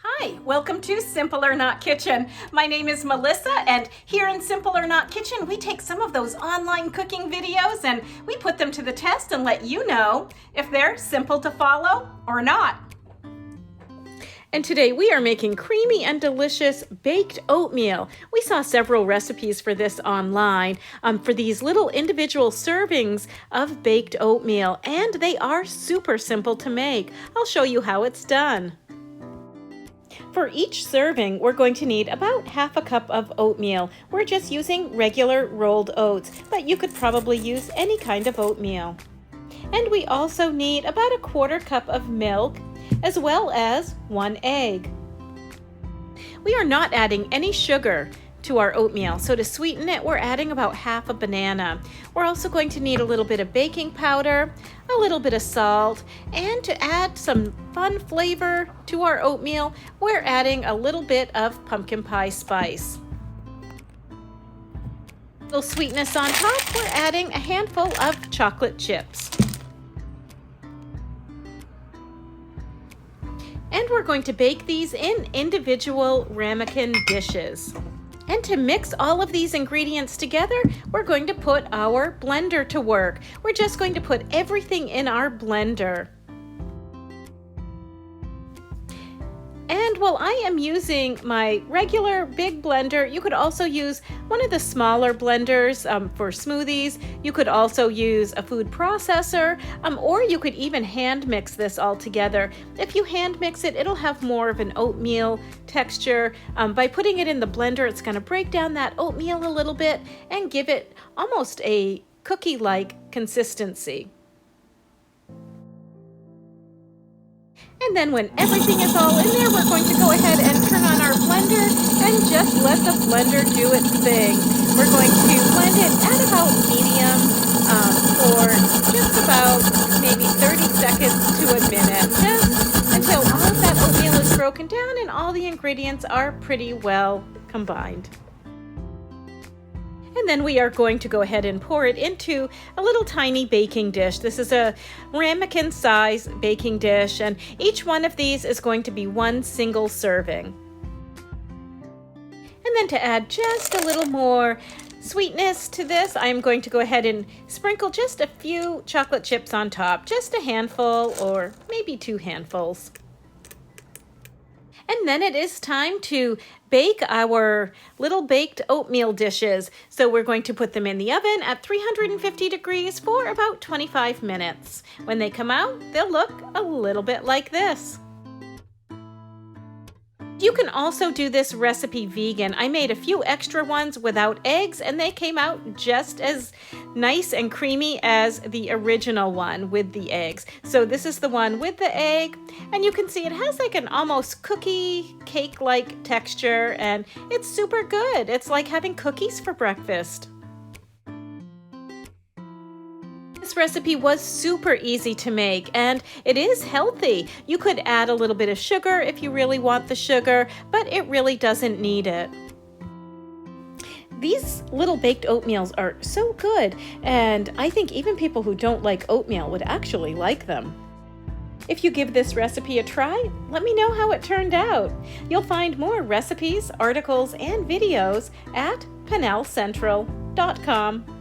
Hi, welcome to Simple or Not Kitchen. My name is Melissa, and here in Simple or Not Kitchen, we take some of those online cooking videos and we put them to the test and let you know if they're simple to follow or not. And today we are making creamy and delicious baked oatmeal. We saw several recipes for this online, for these little individual servings of baked oatmeal, and they are super simple to make. I'll show you how it's done. For each serving, we're going to need about half a cup of oatmeal. We're just using regular rolled oats, but you could probably use any kind of oatmeal. And we also need about a quarter cup of milk, as well as 1 egg. We are not adding any sugar to our oatmeal, so to sweeten it, we're adding about half a banana. We're also going to need a little bit of baking powder, a little bit of salt, and to add some fun flavor to our oatmeal, we're adding a little bit of pumpkin pie spice. A little sweetness on top, we're adding a handful of chocolate chips. And we're going to bake these in individual ramekin dishes. And to mix all of these ingredients together, we're going to put our blender to work. We're just going to put everything in our blender. And while I am using my regular big blender, you could also use one of the smaller blenders for smoothies. You could also use a food processor, or you could even hand mix this all together. If you hand mix it, it'll have more of an oatmeal texture. By putting it in the blender, it's going to break down that oatmeal a little bit and give it almost a cookie-like consistency. And then when everything is all in there, we're going to go ahead and turn on our blender and just let the blender do its thing. We're going to blend it at about medium for just about maybe 30 seconds to a minute, just until all of that oatmeal is broken down and all the ingredients are pretty well combined. And then we are going to go ahead and pour it into a little tiny baking dish. This is a ramekin size baking dish, and each one of these is going to be one single serving. And then to add just a little more sweetness to this, I'm going to go ahead and sprinkle just a few chocolate chips on top, just a handful or maybe 2 handfuls. And then it is time to bake our little baked oatmeal dishes. So we're going to put them in the oven at 350 degrees for about 25 minutes. When they come out, they'll look a little bit like this. You can also do this recipe vegan. I made a few extra ones without eggs, and they came out just as nice and creamy as the original one with the eggs. So this is the one with the egg, and you can see it has like an almost cookie cake-like texture, and it's super good. It's like having cookies for breakfast. This recipe was super easy to make, and it is healthy. You could add a little bit of sugar if you really want the sugar, but it really doesn't need it. These little baked oatmeals are so good, and I think even people who don't like oatmeal would actually like them. If you give this recipe a try, let me know how it turned out. You'll find more recipes, articles, and videos at PennellCentral.com.